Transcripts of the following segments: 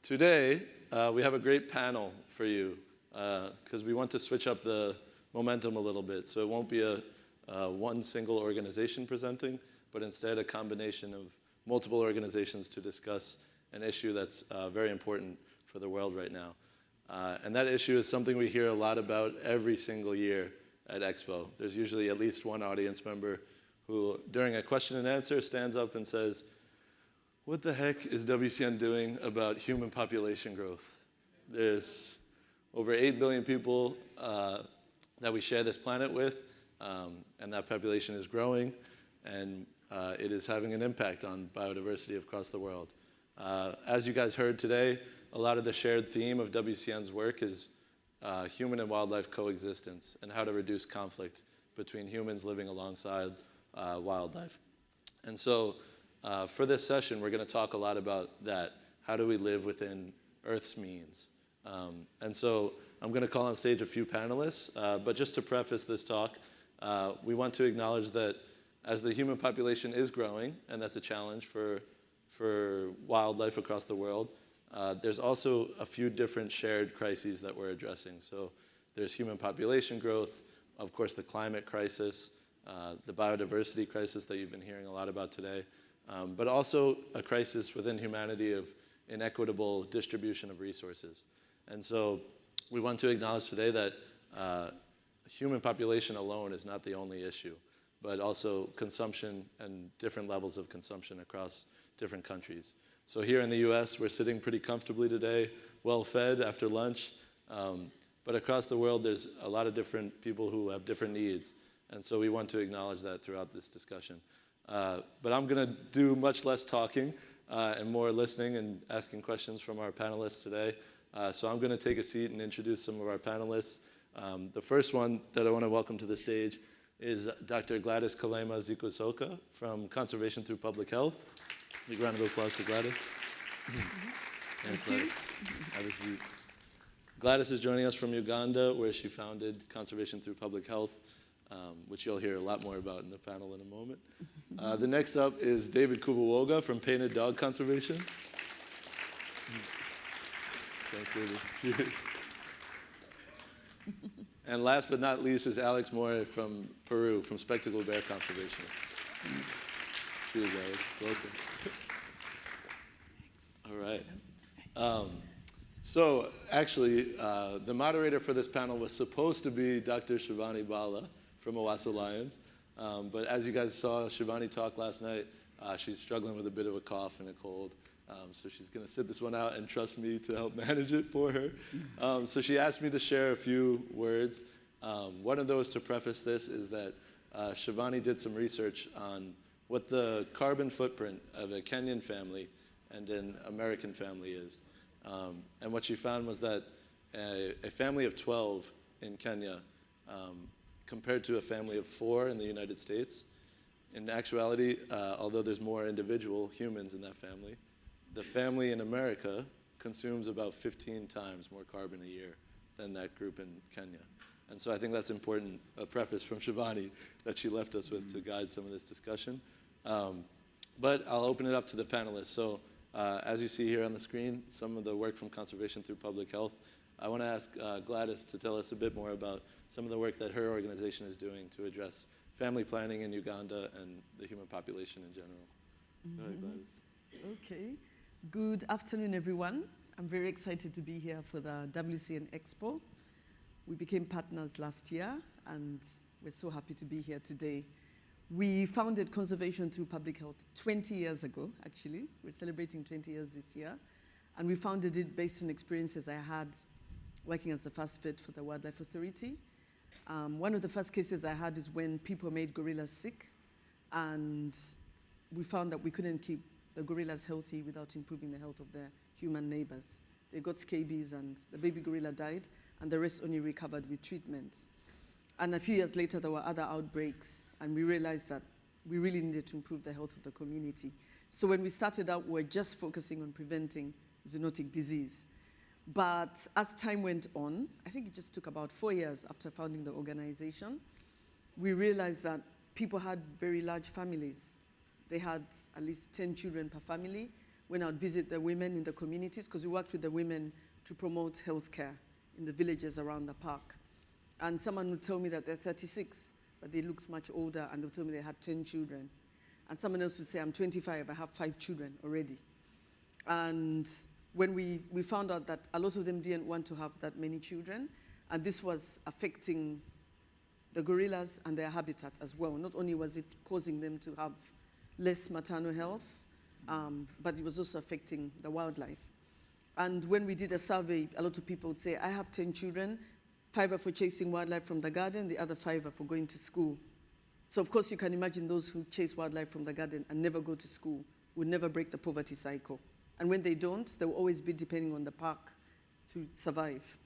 Today, we have a great panel for you because we want to switch up the momentum a little bit. So it won't be one single organization presenting, but instead a combination of multiple organizations to discuss an issue that's very important for the world right now. And that issue is something we hear a lot about every single year at Expo. There's usually at least one audience member who, during a question and answer, stands up and says, "What the heck is WCN doing about human population growth?" There's over 8 billion people that we share this planet with, and that population is growing, and it is having an impact on biodiversity across the world. As you guys heard today, a lot of the shared theme of WCN's work is human and wildlife coexistence and how to reduce conflict between humans living alongside wildlife. And so for this session, we're going to talk a lot about that. How do we live within Earth's means? And so I'm going to call on stage a few panelists, but just to preface this talk, we want to acknowledge that as the human population is growing, and that's a challenge for wildlife across the world, there's also a few different shared crises that we're addressing. So there's human population growth, of course the climate crisis, the biodiversity crisis that you've been hearing a lot about today, but also a crisis within humanity of inequitable distribution of resources. And so we want to acknowledge today that human population alone is not the only issue, but also consumption and different levels of consumption across different countries. So here in the US, we're sitting pretty comfortably today, well-fed after lunch, but across the world, there's a lot of different people who have different needs, and so we want to acknowledge that throughout this discussion. But I'm going to do much less talking and more listening and asking questions from our panelists today. So I'm going to take a seat and introduce some of our panelists. The first one that I want to welcome to the stage is Dr. Gladys Kalema-Zikusoka from Conservation Through Public Health. Big round of applause for Gladys. Thanks, Gladys. Have a seat. Gladys is joining us from Uganda, where she founded Conservation Through Public Health, which you'll hear a lot more about in the panel in a moment. The next up is David Kubuwoga from Painted Dog Conservation. Thanks, David. Cheers. And last but not least is Alex More from Peru, from Spectacled Bear Conservation. Cheers, Alex. Welcome. All right. So actually, the moderator for this panel was supposed to be Dr. Shivani Bala from Owasso Lions. But as you guys saw Shivani talk last night, she's struggling with a bit of a cough and a cold. So she's going to sit this one out and trust me to help manage it for her. So she asked me to share a few words. One of those, to preface this, is that Shivani did some research on what the carbon footprint of a Kenyan family and an American family is. And what she found was that a family of 12 in Kenya, compared to a family of 4 in the United States, in actuality, although there's more individual humans in that family, the family in America consumes about 15 times more carbon a year than that group in Kenya. And so I think that's important, a preface from Shivani that she left us with to guide some of this discussion. But I'll open it up to the panelists. So as you see here on the screen, some of the work from Conservation Through Public Health. I want to ask Gladys to tell us a bit more about some of the work that her organization is doing to address family planning in Uganda and the human population in general. Go ahead, Gladys. Okay. Good afternoon, everyone. I'm very excited to be here for the WCN Expo. We became partners last year, and we're so happy to be here today. We founded Conservation Through Public Health 20 years ago, actually. We're celebrating 20 years this year. And we founded it based on experiences I had working as a first vet for the Wildlife Authority. One of the first cases I had is when people made gorillas sick, and we found that we couldn't keep the gorillas healthy without improving the health of their human neighbors. They got scabies, and the baby gorilla died, and the rest only recovered with treatment. And a few years later, there were other outbreaks, and we realized that we really needed to improve the health of the community. So when we started out, we were just focusing on preventing zoonotic disease. But as time went on, I think it just took about 4 years after founding the organization, we realized that people had very large families. They had at least 10 children per family, when I would visit the women in the communities, because we worked with the women to promote healthcare in the villages around the park. And someone would tell me that they're 36, but they looked much older, and they told me they had 10 children. And someone else would say, I'm 25, I have 5 children already. And when we found out that a lot of them didn't want to have that many children, and this was affecting the gorillas and their habitat as well. Not only was it causing them to have less maternal health, but it was also affecting the wildlife. And when we did a survey, a lot of people would say, I have 10 children, 5 are for chasing wildlife from the garden, the other 5 are for going to school. So of course you can imagine those who chase wildlife from the garden and never go to school will never break the poverty cycle. And when they don't, they will always be depending on the park to survive.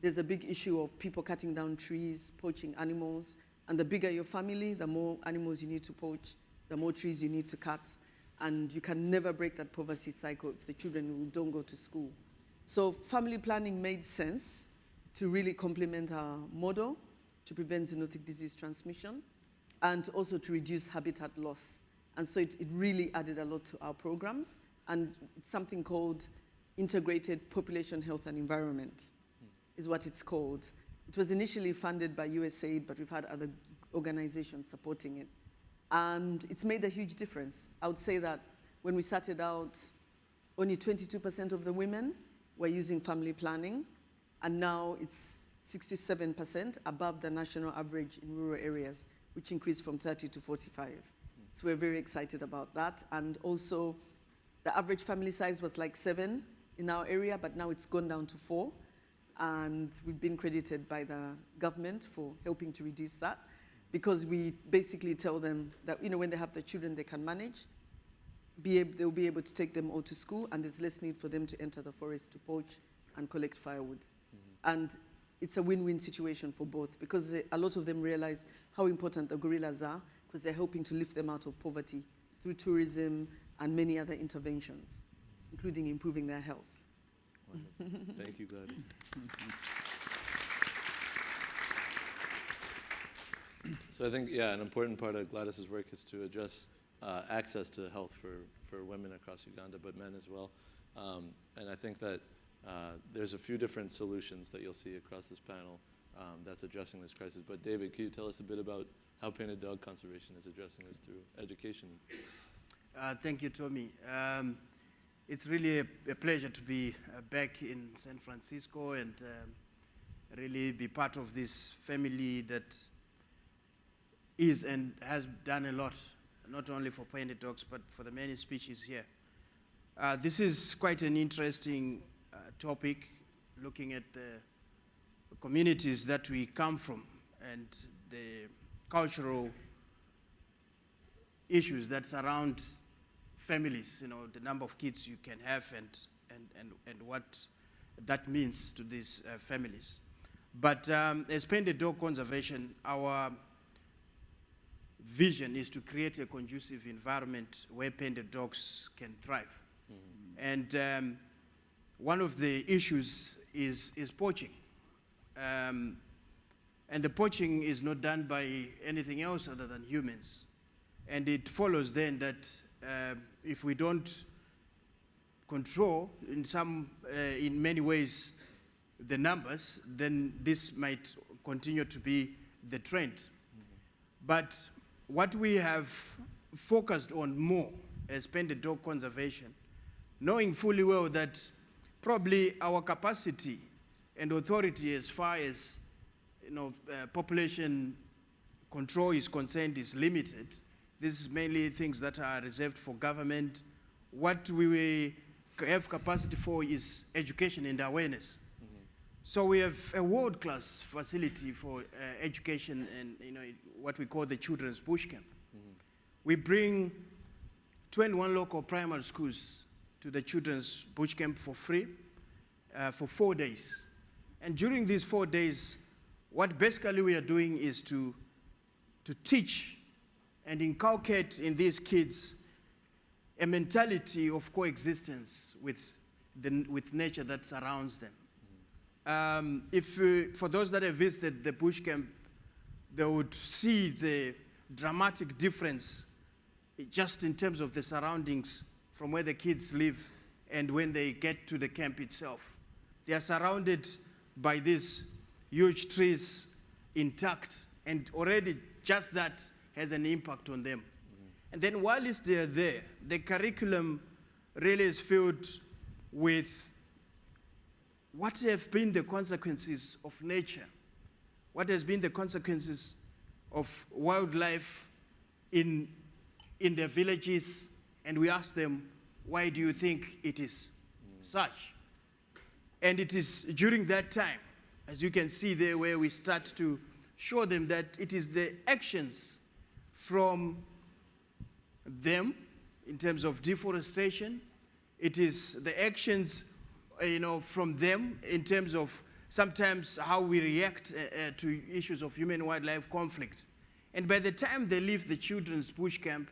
There's a big issue of people cutting down trees, poaching animals, and the bigger your family, the more animals you need to poach, the more trees you need to cut, and you can never break that poverty cycle if the children don't go to school. So family planning made sense to really complement our model to prevent zoonotic disease transmission and also to reduce habitat loss. And so it really added a lot to our programs, and it's something called Integrated Population Health and Environment is what it's called. It was initially funded by USAID, but we've had other organizations supporting it. And it's made a huge difference. I would say that when we started out, only 22% of the women were using family planning, and now it's 67% above the national average in rural areas, which increased from 30 to 45. So we're very excited about that. And also, the average family size was like 7 in our area, but now it's gone down to 4. And we've been credited by the government for helping to reduce that, because we basically tell them that, when they have the children they can manage, they'll be able to take them all to school, and there's less need for them to enter the forest to poach and collect firewood. And it's a win-win situation for both, because a lot of them realize how important the gorillas are, because they're helping to lift them out of poverty through tourism and many other interventions, including improving their health. Wonderful. Thank you, Gladys. So I think, an important part of Gladys's work is to address access to health for women across Uganda, but men as well. And I think that there's a few different solutions that you'll see across this panel that's addressing this crisis. But David, can you tell us a bit about how Painted Dog Conservation is addressing this through education? Thank you, Tommy. It's really a pleasure to be back in San Francisco and really be part of this family that is and has done a lot, not only for painted dogs, but for the many species here. This is quite an interesting topic, looking at the communities that we come from and the cultural issues that surround families, the number of kids you can have and what that means to these families. But as Painted Dog Conservation, our vision is to create a conducive environment where painted dogs can thrive. Mm-hmm. And one of the issues is poaching. And the poaching is not done by anything else other than humans. And it follows then that if we don't control in many ways the numbers, then this might continue to be the trend. Mm-hmm. But what we have focused on more as Painted Dog Conservation, knowing fully well that probably our capacity and authority as far as population control is concerned is limited. This is mainly things that are reserved for government. What we have capacity for is education and awareness. Mm-hmm. So we have a world-class facility for education and what we call the Children's Bush Camp. Mm-hmm. We bring 21 local primary schools to the Children's Bush Camp for free for 4 days. And during these 4 days, what basically we are doing is to teach and inculcate in these kids a mentality of coexistence with nature that surrounds them. Mm-hmm. For those that have visited the bush camp, they would see the dramatic difference just in terms of the surroundings from where the kids live and when they get to the camp itself. They are surrounded by these huge trees intact, and already just that has an impact on them. And then while they're there, the curriculum really is filled with what have been the consequences of nature, what has been the consequences of wildlife in their villages, and we ask them, why do you think it is such? And it is during that time, as you can see there, where we start to show them that it is the actions from them in terms of deforestation, it is the actions from them in terms of sometimes how we react to issues of human-wildlife conflict. And by the time they leave the children's bush camp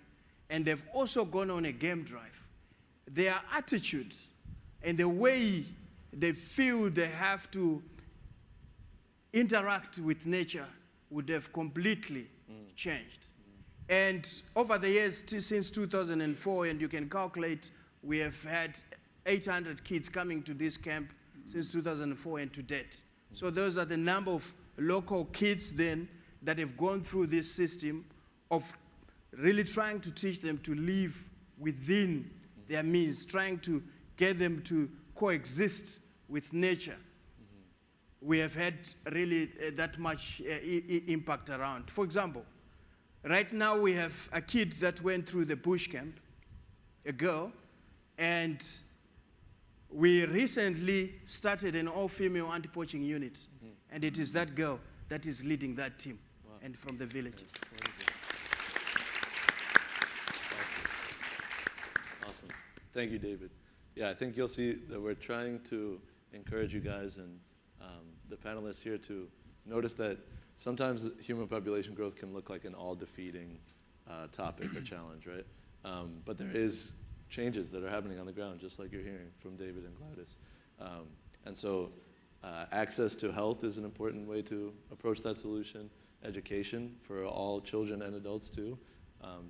and they've also gone on a game drive, their attitude and the way they feel they have to interact with nature would have completely changed. And over the years, since 2004, and you can calculate, we have had 800 kids coming to this camp since 2004 and to date. So those are the number of local kids then that have gone through this system of really trying to teach them to live within their means, trying to get them to coexist with nature. We have had really that much impact around. For example, right now we have a kid that went through the bush camp, a girl, and we recently started an all-female anti-poaching unit, and it is that girl that is leading that team, and from the villages. Awesome. Thank you, David. Yeah, I think you'll see that we're trying to encourage you guys and the panelists here to notice that sometimes human population growth can look like an all-defeating topic or challenge, right? But there is changes that are happening on the ground, just like you're hearing from David and Gladys. And so access to health is an important way to approach that solution. Education for all children and adults too.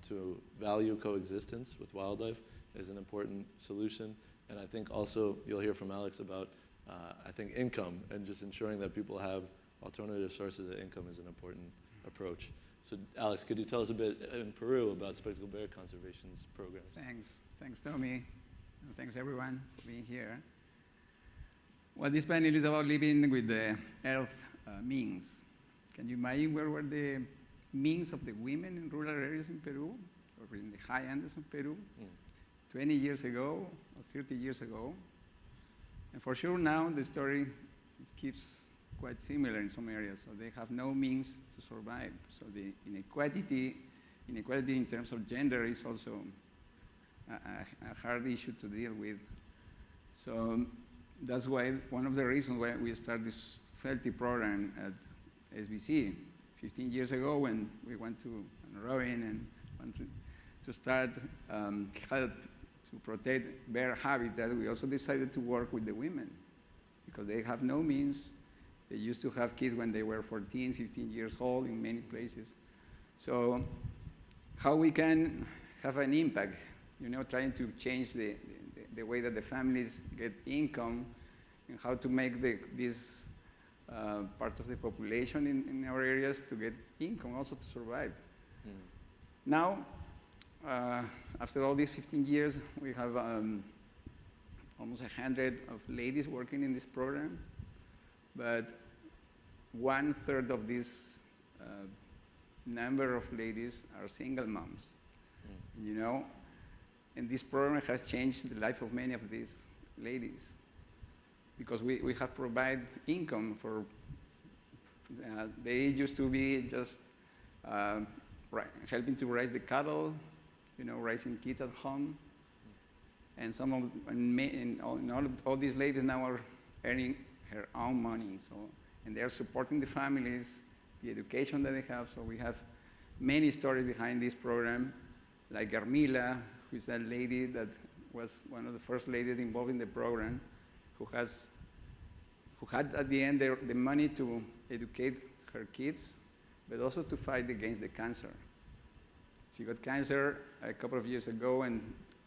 To value coexistence with wildlife is an important solution. And I think also you'll hear from Alex about, I think, income and just ensuring that people have alternative sources of income is an important approach. So Alex, could you tell us a bit in Peru about spectacled bear conservation's programs? Thanks Tommy, and thanks everyone for being here. Well, this panel is about living with the earth means. Can you imagine where were the means of the women in rural areas in Peru, or in the high Andes of Peru, 20 years ago, or 30 years ago? And for sure now the story keeps quite similar in some areas, so they have no means to survive. So the inequality in terms of gender is also a hard issue to deal with. So that's why one of the reasons why we started this Felty program at SBC 15 years ago, when we went to Robin and wanted to start help to protect bear habitat. We also decided to work with the women because they have no means. They used to have kids when they were 14, 15 years old in many places. So how we can have an impact, trying to change the way that the families get income and how to make this part of the population in our areas to get income, also to survive. Now, after all these 15 years, we have almost 100 of ladies working in this program, but 1/3 of this number of ladies are single moms, and this program has changed the life of many of these ladies because we have provided income for, they used to be just helping to raise the cattle, raising kids at home, and all these ladies now are earning her own money, and they are supporting the families, the education that they have. So we have many stories behind this program, like Carmila, who is a lady that was one of the first ladies involved in the program, who had at the end the money to educate her kids, but also to fight against the cancer. She got cancer a couple of years ago, and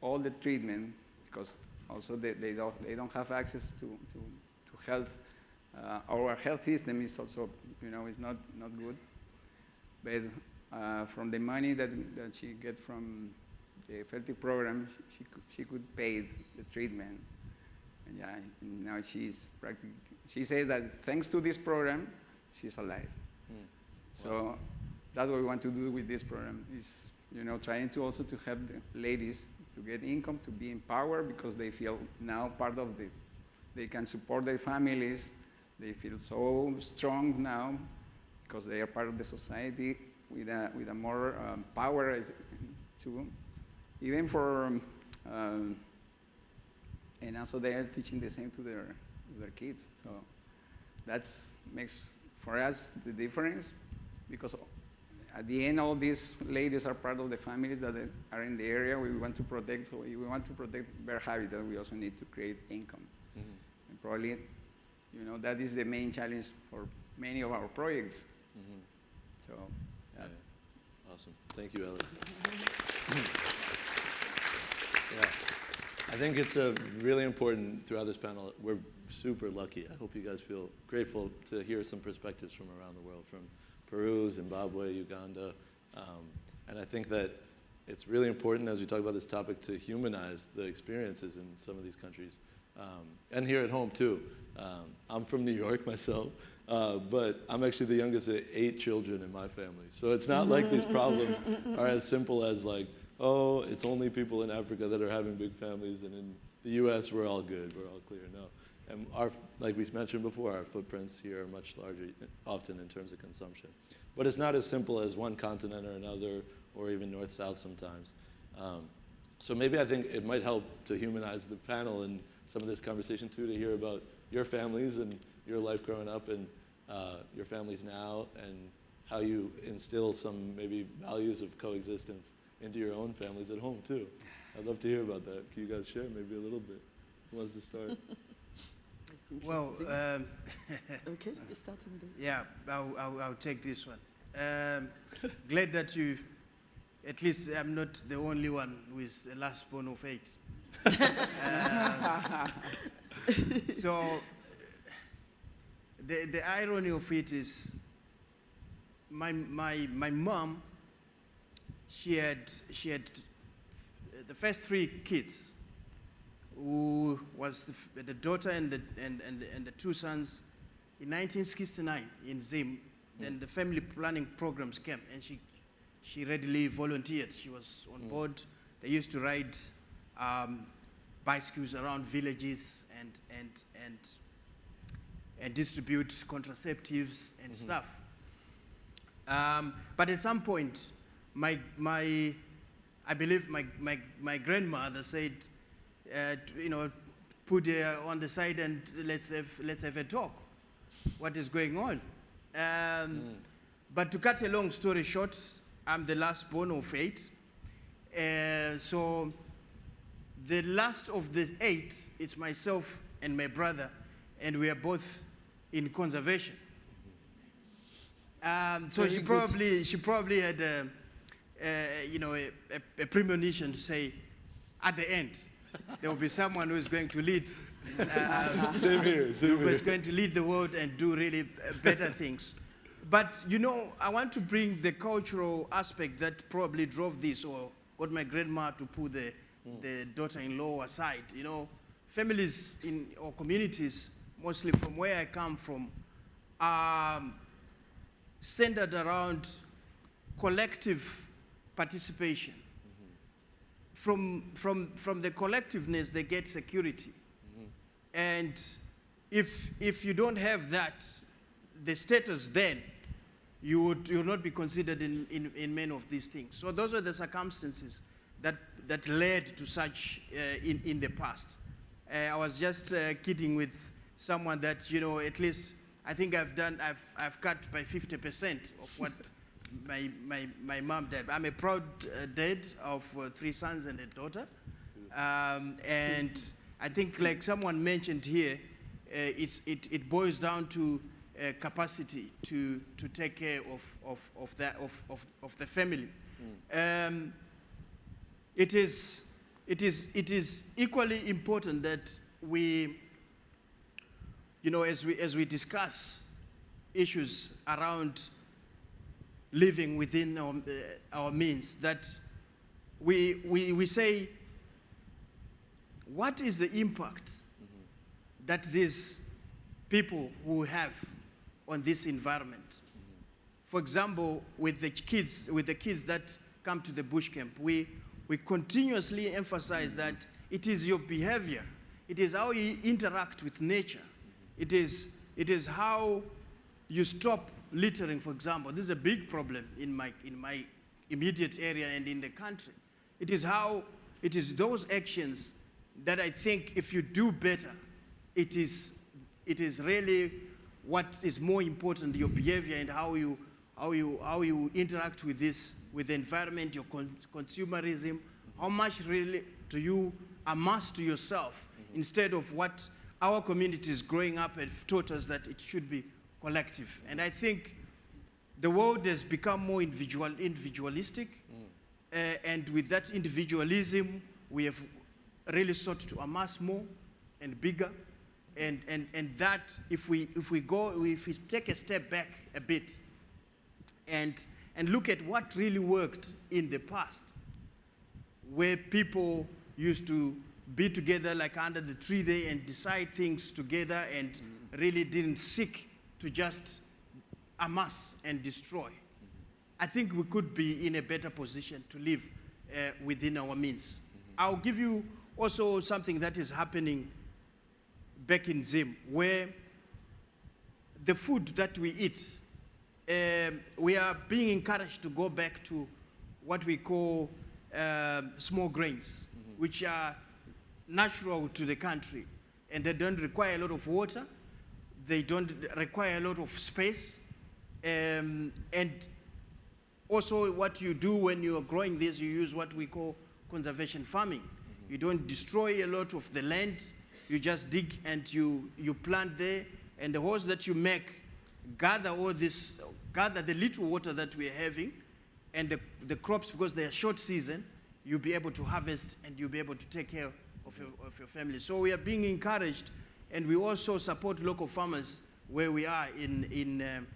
all the treatment, because also they don't have access to health. Our health system is also, is not good. But from the money that she get from the FELTIC program, she could pay the treatment. And yeah, now she says that thanks to this program, she's alive. Wow. So that's what we want to do with this program, is trying to also to help the ladies to get income, to be empowered, because they feel now part of they can support their families. They feel so strong now because they are part of the society with a more power to, even for, and also they are teaching the same to their kids. So that makes for us the difference, because at the end, all these ladies are part of the families that are in the area we want to protect. So if we want to protect their habitat, we also need to create income. Mm-hmm. And probably, that is the main challenge for many of our projects. Mm-hmm. So, yeah. Awesome. Thank you, Alex. Yeah. I think it's really important throughout this panel. We're super lucky. I hope you guys feel grateful to hear some perspectives from around the world, from Peru, Zimbabwe, Uganda. And I think that it's really important, as we talk about this topic, to humanize the experiences in some of these countries. And here at home, too. I'm from New York myself, but I'm actually the youngest of 8 children in my family. So it's not like these problems are as simple as like, oh, it's only people in Africa that are having big families, and in the US, we're all good, we're all clear. No. And like we mentioned before, our footprints here are much larger, often in terms of consumption. But it's not as simple as one continent or another, or even north-south sometimes. So maybe I think it might help to humanize the panel and some of this conversation too, to hear about your families and your life growing up, and your families now, and how you instill some maybe values of coexistence into your own families at home too. I'd love to hear about that. Can you guys share maybe a little bit? Who wants to start? Well, Okay, you're starting there. yeah, I'll take this one. Glad that you, at least I'm not the only one who is the last born of 8. So the irony of it is, my mom, she had the first 3 kids, who was the daughter and the 2 sons in 1969 in Zim. Then the family planning programs came, and she readily volunteered. She was on board. They used to ride bicycles around villages and distribute contraceptives and stuff. But at some point, I believe my grandmother said, put her on the side and let's have a talk. What is going on? But to cut a long story short, I'm the last born of 8. So the last of the 8, it's myself and my brother, and we are both in conservation. So she probably had a premonition to say, at the end, there will be someone who is going to lead. Same here. Who is going to lead the world and do really better things. But I want to bring the cultural aspect that probably drove this, or got my grandma to put the daughter-in-law aside. Families or communities, mostly from where I come from, are centered around collective participation. From the collectiveness, they get security. And if you don't have that, the status, then you will not be considered in many of these things. So those are the circumstances that led to such in the past. I was just kidding with someone that, at least I think I've cut by 50% of what my mom did. I'm a proud dad of 3 sons and a daughter. And I think, like someone mentioned here, it boils down to capacity to take care of the family. It is it is equally important that we, as we discuss issues around living within our means, that we say, what is the impact that these people will have on this environment? For example, with the kids that come to the bush camp, we continuously emphasize that it is your behavior, it is how you interact with nature, it is how you stop littering, for example. This is a big problem in my immediate area and in the country. It is those actions that I think if you do better, it is really what is more important, your behavior and how you interact with the environment, your consumerism, how much really do you amass to yourself, instead of what our communities growing up have taught us that it should be collective. And I think the world has become more individualistic, and with that individualism, we have really sought to amass more and bigger, and that if we take a step back a bit and look at what really worked in the past, where people used to be together like under the tree there and decide things together and really didn't seek to just amass and destroy. I think we could be in a better position to live within our means. I'll give you also something that is happening back in Zim, where the food that we eat, we are being encouraged to go back to what we call small grains, which are natural to the country, and they don't require a lot of water, they don't require a lot of space, and also what you do when you are growing this, you use what we call conservation farming. You don't destroy a lot of the land, you just dig and you plant there, and the holes that you make gather the little water that we are having, and the crops, because they are short season, you'll be able to harvest and you'll be able to take care of your family. So we are being encouraged, and we also support local farmers where we are in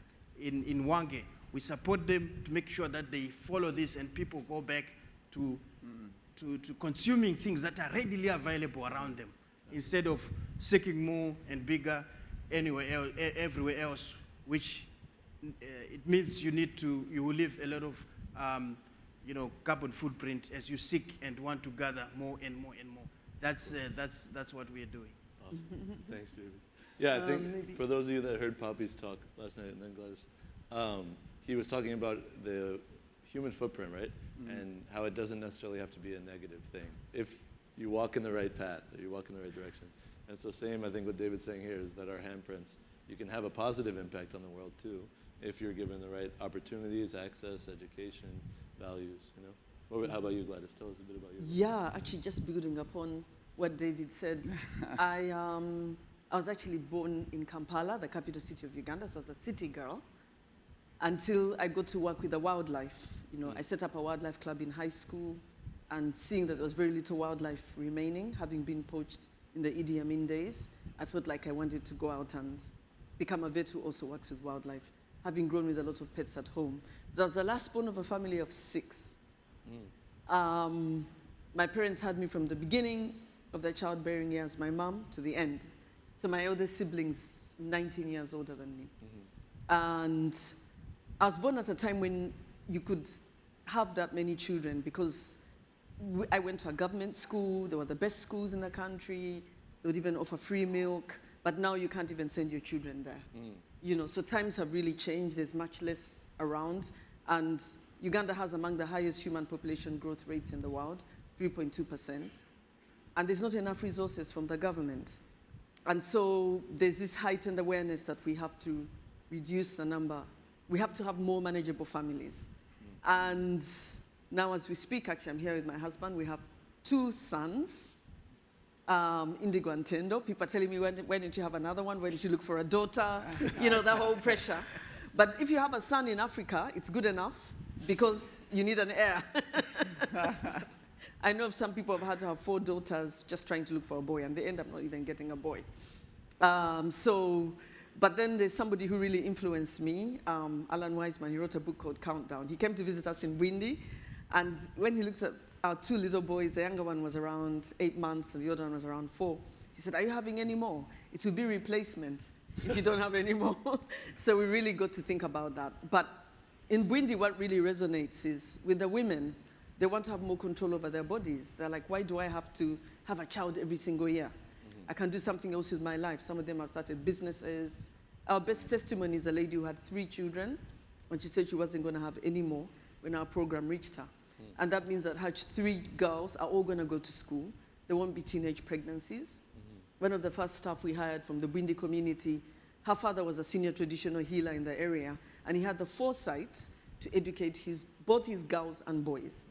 Hwange. We support them to make sure that they follow this and people go back to consuming things that are readily available around them, instead of seeking more and bigger everywhere else, which it means you will leave a lot of carbon footprint as you seek and want to gather more and more and more. That's what we are doing. Awesome. Thanks, David. Yeah, I think for those of you that heard Poppy's talk last night and then Gladys, he was talking about the human footprint, right? And how it doesn't necessarily have to be a negative thing if you walk in the right path or you walk in the right direction. And so same, I think what David's saying here is that our handprints, you can have a positive impact on the world too if you're given the right opportunities, access, education, values, How about you, Gladys? Tell us a bit about you. Yeah, actually just building upon what David said. I was actually born in Kampala, the capital city of Uganda, so I was a city girl, until I got to work with the wildlife. I set up a wildlife club in high school, and seeing that there was very little wildlife remaining, having been poached in the Idi Amin days, I felt like I wanted to go out and become a vet who also works with wildlife, having grown with a lot of pets at home. I was the last born of a family of 6. My parents had me from the beginning of their childbearing years, my mom, to the end. So my eldest sibling's 19 years older than me. And I was born at a time when you could have that many children, because I went to a government school, they were the best schools in the country, they would even offer free milk, but now you can't even send your children there. So times have really changed, there's much less around, and Uganda has among the highest human population growth rates in the world, 3.2%, and there's not enough resources from the government. And so there's this heightened awareness that we have to reduce the number. We have to have more manageable families. And now as we speak, actually, I'm here with my husband. We have 2 sons, Indigo and Tendo. People are telling me, why don't you have another one? Why don't you look for a daughter? The whole pressure. But if you have a son in Africa, it's good enough, because you need an heir. I know of some people have had to have 4 daughters just trying to look for a boy, and they end up not even getting a boy. But then there's somebody who really influenced me, Alan Wiseman. He wrote a book called Countdown. He came to visit us in Windy, and when he looked at our 2 little boys, the younger one was around 8 months, and the other one was around 4. He said, "Are you having any more? It will be replacement if you don't have any more." So we really got to think about that. But in Windy, what really resonates is with the women, they want to have more control over their bodies. They're like, why do I have to have a child every single year? I can do something else with my life. Some of them have started businesses. Our best testimony is a lady who had 3 children, and she said she wasn't going to have any more when our program reached her. And that means that her 3 girls are all going to go to school. There won't be teenage pregnancies. One of the first staff we hired from the Windy community, her father was a senior traditional healer in the area, and he had the foresight to educate both his girls and boys.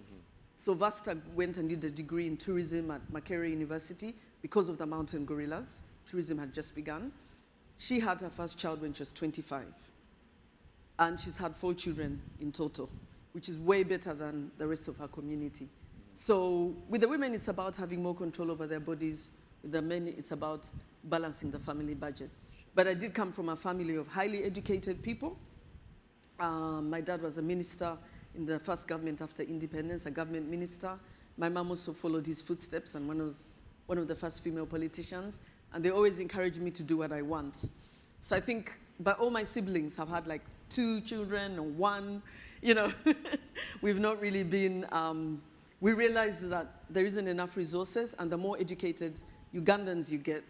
So Vasta went and did a degree in tourism at Makerere University because of the mountain gorillas. Tourism had just begun. She had her first child when she was 25. And she's had 4 children in total, which is way better than the rest of her community. So with the women, it's about having more control over their bodies. With the men, it's about balancing the family budget. But I did come from a family of highly educated people. My dad was a minister in the first government after independence, a government minister. My mom also followed his footsteps and was one of the first female politicians. And they always encouraged me to do what I want. So I think, but all my siblings have had like 2 children or 1, you know. We've not really been, we realized that there isn't enough resources, and the more educated Ugandans you get,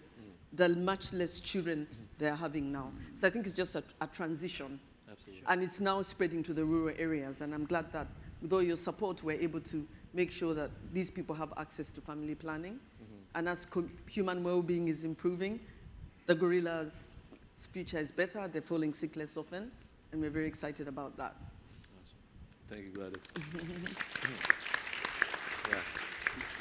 the much less children they're having now. So I think it's just a transition. Absolutely. And it's now spreading to the rural areas, and I'm glad that with all your support, we're able to make sure that these people have access to family planning. And as human well-being is improving, the gorillas' future is better, they're falling sick less often, and we're very excited about that. Awesome. Thank you, Gladys. Yeah.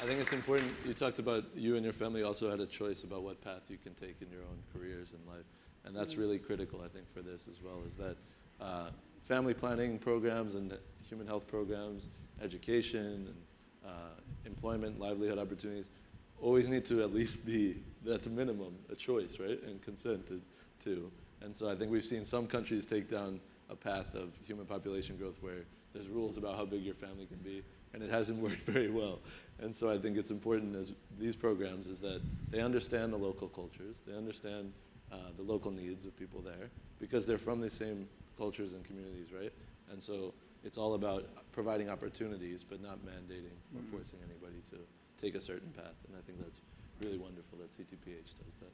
I think it's important, you talked about you and your family also had a choice about what path you can take in your own careers in life. And that's really critical, I think, for this as well, is that family planning programs and human health programs, education, and employment, livelihood opportunities, always need to at least be, at the minimum, a choice, right, and consented to. And so I think we've seen some countries take down a path of human population growth where there's rules about how big your family can be, and it hasn't worked very well. And so I think it's important as these programs is that they understand the local cultures, they understand the local needs of people there, because they're from the same cultures and communities, right? And so it's all about providing opportunities, but not mandating or forcing anybody to take a certain path. And I think that's really wonderful that CTPH does that.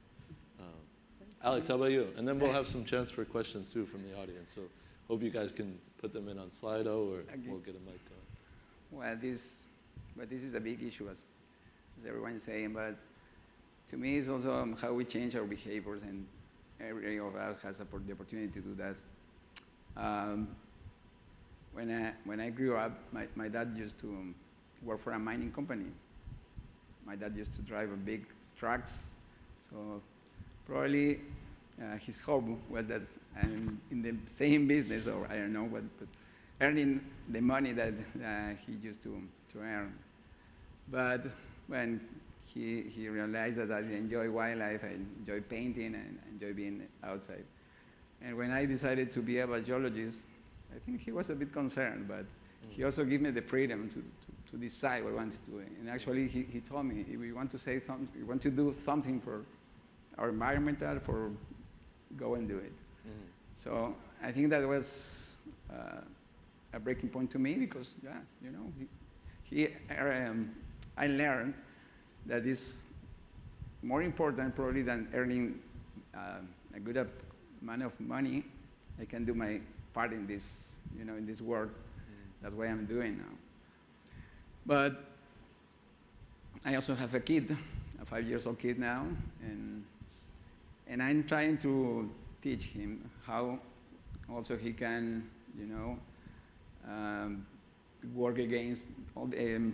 Alex, how about you? And then we'll have some chance for questions too from the audience. So hope you guys can put them in on Slido, or we'll get a mic going. Well, this is a big issue, as everyone is saying, but to me, it's also how we change our behaviors, and every of us has the opportunity to do that. When I grew up, my dad used to work for a mining company. My dad used to drive a big trucks, so probably his hope was that I'm in the same business, or I don't know, but earning the money that he used to earn. But when he realized that I enjoy wildlife, I enjoy painting, and I enjoy being outside. And when I decided to be a biologist, I think he was a bit concerned, but he also gave me the freedom to decide what I wanted to do. And actually, he told me, if we want to say something, we want to do something for our environmental, for go and do it. So I think that was a breaking point to me, because, yeah, you know, I learned that it's more important probably than earning a good amount of money. I can do my part in this, you know, in this world. That's what I'm doing now. But I also have a kid, a 5-year-old kid now, and I'm trying to teach him how also he can, you know, work against all the,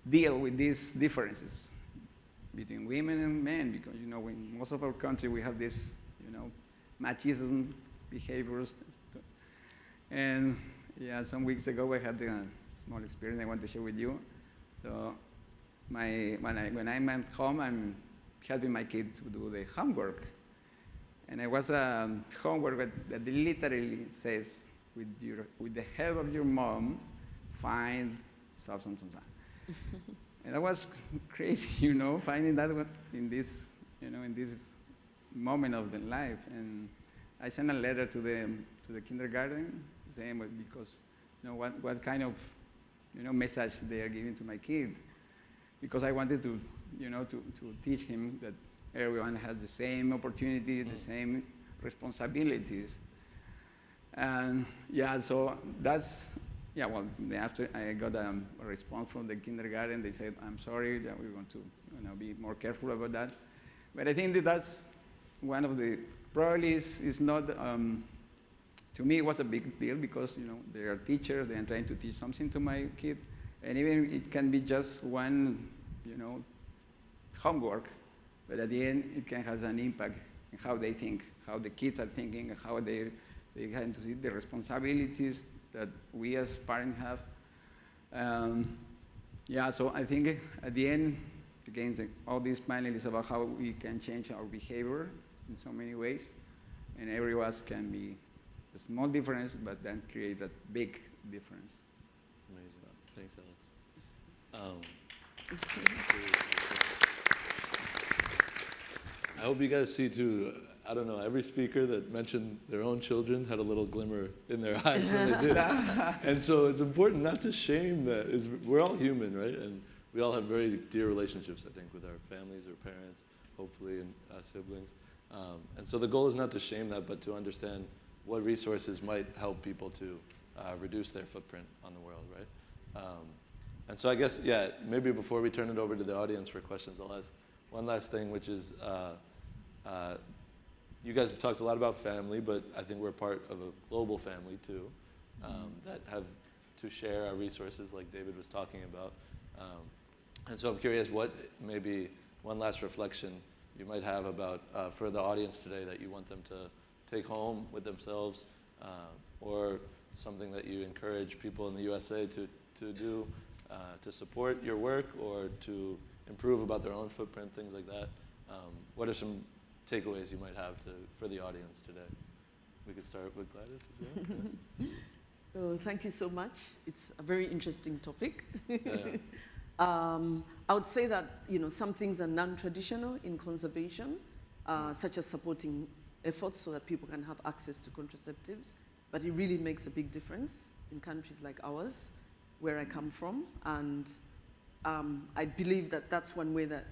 deal with these differences between women and men, because, you know, in most of our country we have this, you know, machism behaviors. And yeah, some weeks ago I had a small experience I want to share with you. So when I'm at home, I'm helping my kid to do the homework. And it was a homework that literally says, with the help of your mom, find something. And that was crazy, finding that in this, in this moment of the life. And I sent a letter to the kindergarten saying, because, what kind of, message they are giving to my kid. Because I wanted to, to teach him that everyone has the same opportunities, the same responsibilities. And so that's, after I got a response from the kindergarten, they said, I'm sorry, that we're going to be more careful about that. But I think that's one of the, probably is not, to me it was a big deal because, they are teachers, they are trying to teach something to my kid. And even it can be just one, homework, but at the end it can have an impact in how they think, how the kids are thinking, how they have to see the responsibilities that we as parents have. So I think at the end, again, all this panel is about how we can change our behavior in so many ways, and everyone can be a small difference, but then create a big difference. Amazing. Thanks, Alex. I hope you guys see too, I don't know, every speaker that mentioned their own children had a little glimmer in their eyes when they did. And so it's important not to shame that. We're all human, right? And we all have very dear relationships, I think, with our families or parents, hopefully, and siblings. And so the goal is not to shame that, but to understand what resources might help people to reduce their footprint on the world, right? And so I guess, maybe before we turn it over to the audience for questions, I'll ask one last thing, which is, you guys have talked a lot about family, but I think we're part of a global family too, that have to share our resources like David was talking about. And so I'm curious what maybe one last reflection you might have about, for the audience today, that you want them to take home with themselves, or something that you encourage people in the USA to do to support your work or to improve about their own footprint, things like that. What are some takeaways you might have for the audience today? We could start with Gladys if you want. Thank you so much. It's a very interesting topic. Yeah. I would say that some things are non-traditional in conservation, such as supporting efforts so that people can have access to contraceptives. But it really makes a big difference in countries like ours, where I come from. And I believe that that's one way that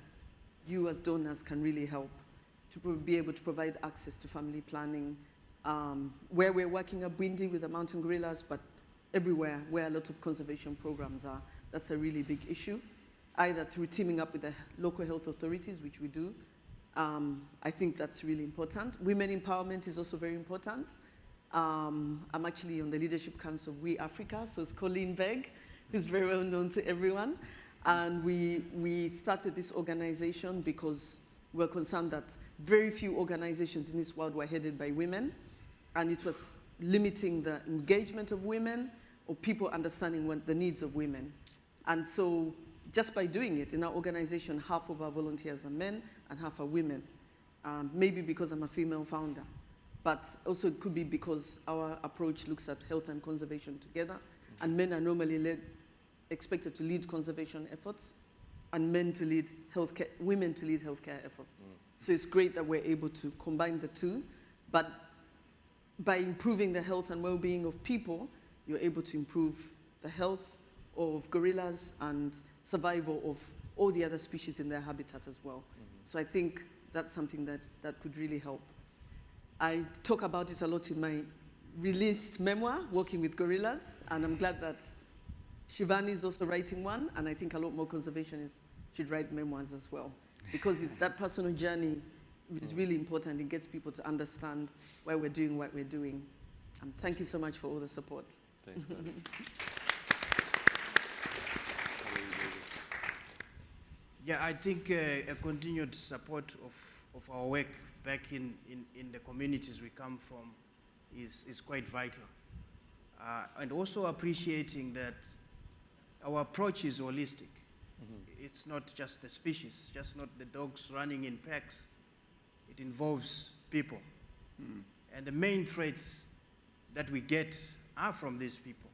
you as donors can really help to be able to provide access to family planning, where we're working at Bwindi with the mountain gorillas, but everywhere where a lot of conservation programs are. That's a really big issue, either through teaming up with the local health authorities, which we do. I think that's really important. Women empowerment is also very important. I'm actually on the Leadership Council of We Africa, so it's Colleen Begg, who's very well known to everyone. And we started this organization because we're concerned that very few organizations in this world were headed by women, and it was limiting the engagement of women or people understanding the needs of women. And so just by doing it, in our organization, half of our volunteers are men and half are women. Maybe because I'm a female founder, but also it could be because our approach looks at health and conservation together, and men are normally expected to lead conservation efforts, and women to lead healthcare efforts. So it's great that we're able to combine the two, but by improving the health and well-being of people, you're able to improve the health of gorillas and survival of all the other species in their habitat as well. So I think that's something that could really help. I talk about it a lot in my released memoir, Working with Gorillas, and I'm glad that Shivani is also writing one, and I think a lot more conservationists should write memoirs as well, because it's that personal journey is really important. It gets people to understand why we're doing what we're doing. Thank you so much for all the support. Thanks, Gladys. Yeah, I think a continued support of our work back in the communities we come from is quite vital. And also appreciating that our approach is holistic. It's not just the species, just not the dogs running in packs. It involves people. And the main threats that we get are from these people.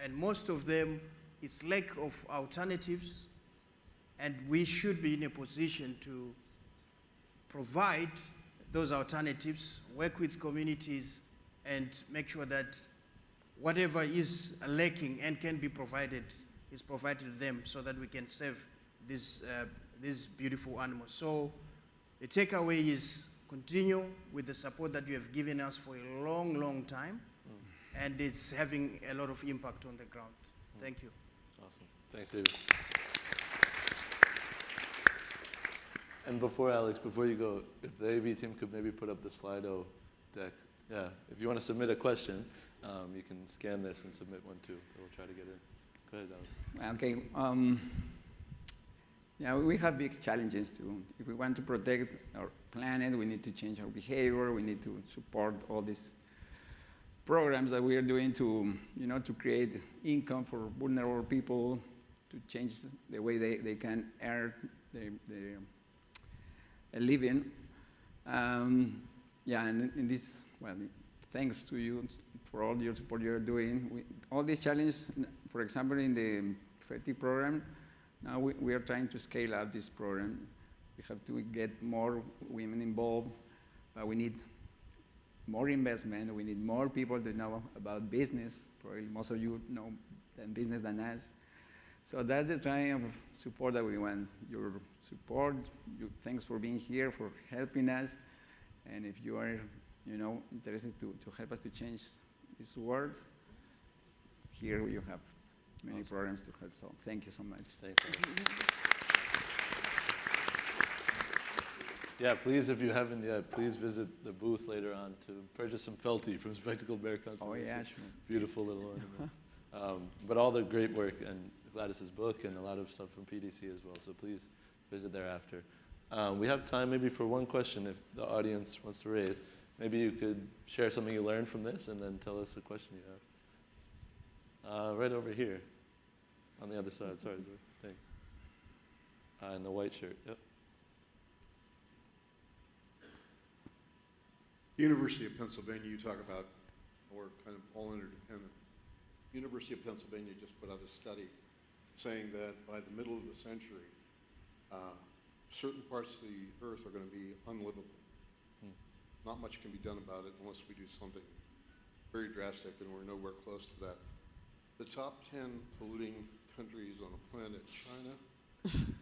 And most of them is lack of alternatives, and we should be in a position to provide those alternatives, work with communities, and make sure that whatever is lacking and can be provided is provided to them so that we can save these beautiful animals. So the takeaway is continue with the support that you have given us for a long, long time, and it's having a lot of impact on the ground. Thank you. Awesome. Thanks, David. And before Alex, before you go, if the AV team could maybe put up the Slido deck. Yeah, if you want to submit a question, you can scan this and submit one too. We'll try to get in. Go ahead, Alex. Okay. Yeah, we have big challenges too. If we want to protect our planet, we need to change our behavior. We need to support all these programs that we are doing to, to create income for vulnerable people, to change the way they can earn a living. Yeah, and in this, well, thanks to you for all your support you're doing. All these challenges, for example, in the FERTI program, now we are trying to scale up this program. We have to get more women involved. We need more investment. We need more people to know about business. Probably most of you know business than us. So that's the kind of support that we want. Your support. Thanks for being here, for helping us. And if you are, interested to help us to change this world, here you have many programs to help. So thank you so much. Thanks, Alex. Yeah, please, if you haven't yet, please visit the booth later on to purchase some felty from Spectacled Bear Conservation. Oh yeah, sure. Beautiful little ornaments. But all the great work and Gladys's book and a lot of stuff from PDC as well. So please visit thereafter. We have time maybe for one question if the audience wants to raise. Maybe you could share something you learned from this and then tell us a question you have. Right over here on the other side. Sorry, thanks. In the white shirt. Yep. University of Pennsylvania, you talk about, or kind of all interdependent. University of Pennsylvania just put out a study saying that by the middle of the century, certain parts of the earth are going to be unlivable. Not much can be done about it unless we do something very drastic, and we're nowhere close to that. The top 10 polluting countries on the planet: China,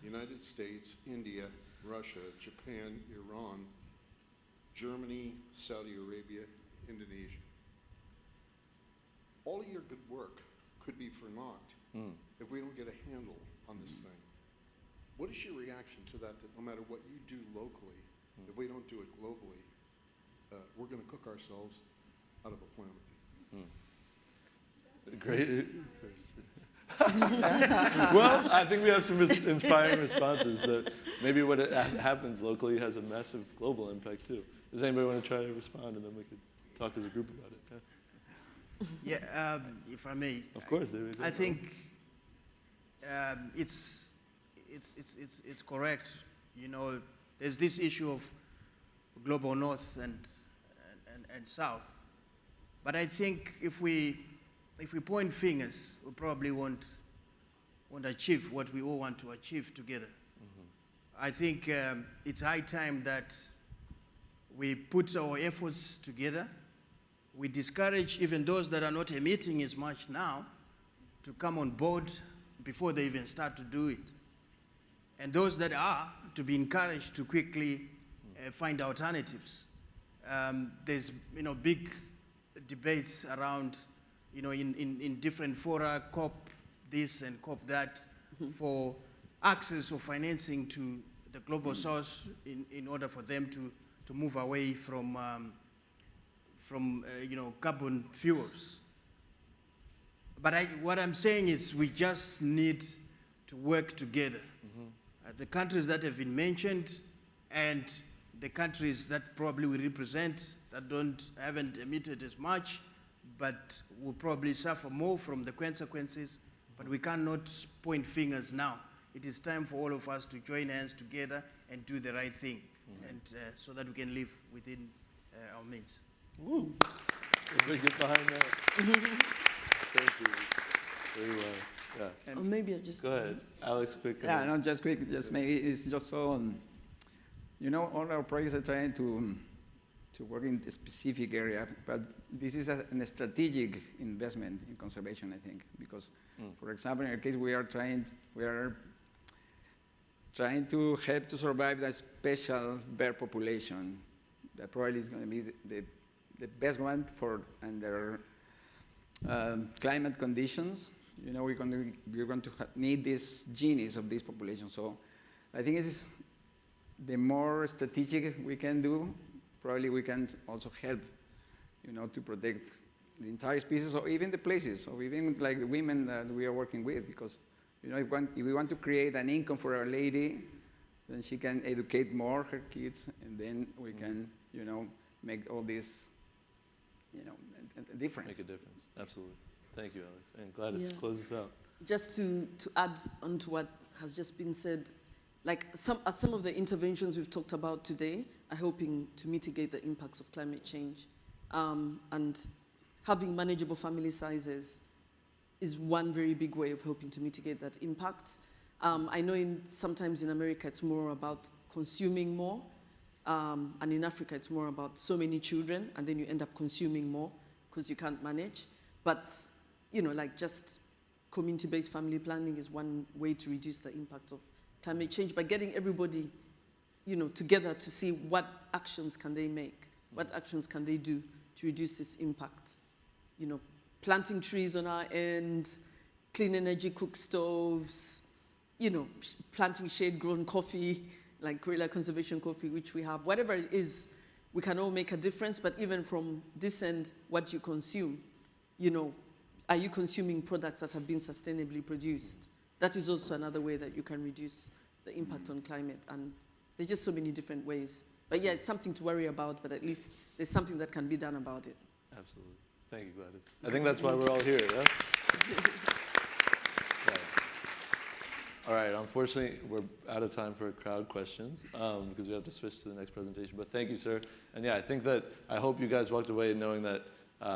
United States, India, Russia, Japan, Iran, Germany, Saudi Arabia, Indonesia. All of your good work could be for naught if we don't get a handle on this thing. What is your reaction to that no matter what you do locally, if we don't do it globally, we're going to cook ourselves out of a planet? Great. Well, I think we have some inspiring responses that maybe what happens locally has a massive global impact too. Does anybody want to try to respond, and then we could talk as a group about it? Yeah, if I may. Of course, there we go. I think it's correct. There's this issue of global north and south. But I think if we point fingers, we probably won't achieve what we all want to achieve together. I think it's high time that we put our efforts together. We discourage even those that are not emitting as much now to come on board before they even start to do it. And those that are, to be encouraged to quickly find alternatives. There's big debates around in different fora, COP this and COP that, for access or financing to the global south in order for them to move away from carbon fuels. But what I'm saying is we just need to work together. The countries that have been mentioned and the countries that probably we represent that haven't emitted as much, but will probably suffer more from the consequences, but we cannot point fingers now. it is time for all of us to join hands together and do the right thing, and so that we can live within our means. Woo! Everybody get behind that. Thank you. Very well. Yeah. Or maybe I just Go ahead, Alex. Quick. Yeah, no, just quick. Just maybe it's just so. You know, all our projects are trying to work in a specific area, but this is a strategic investment in conservation, I think, because, for example, in our case, we are trying to help to survive that special bird population that probably is going to be the best one for under climate conditions. You know, we're going to need these genies of this population. So I think it's the more strategic we can do, probably we can also help, you know, to protect the entire species, or even the places, or even like the women that we are working with, because, you know, if we want to create an income for our lady, then she can educate more her kids, and then we can, you know, make all this, you know, a difference. Make a difference. Absolutely. Thank you, Alex. And Gladys, close us out. just to add on to what has just been said, like some of the interventions we've talked about today are helping to mitigate the impacts of climate change. And having manageable family sizes is one very big way of helping to mitigate that impact. I know sometimes in America it's more about consuming more, and in Africa it's more about so many children, and then you end up consuming more because you can't manage. But, you know, like just community-based family planning is one way to reduce the impact of climate change by getting everybody, you know, together to see what actions can they make, what actions can they do to reduce this impact. You know, planting trees on our end, clean energy cook stoves, you know, planting shade-grown coffee, like Guerrilla Conservation Coffee, which we have. Whatever it is, we can all make a difference, but even from this end, what you consume, you know, are you consuming products that have been sustainably produced? That is also another way that you can reduce the impact on climate. And there's just so many different ways. But yeah, it's something to worry about, but at least there's something that can be done about it. Absolutely. Thank you, Gladys. I think that's why we're all here, yeah? Right. All right, unfortunately, we're out of time for crowd questions because we have to switch to the next presentation. But thank you, sir. And yeah, I hope you guys walked away knowing that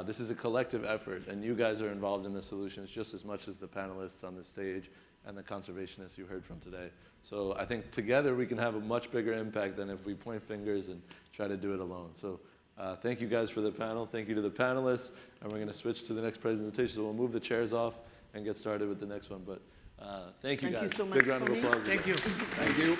this is a collective effort, and you guys are involved in the solutions just as much as the panelists on the stage and the conservationists you heard from today. So I think together we can have a much bigger impact than if we point fingers and try to do it alone. So thank you guys for the panel. Thank you to the panelists. And we're going to switch to the next presentation. So we'll move the chairs off and get started with the next one. But thank you guys. Thank you so much. Big round of applause. Thank you. Thank you.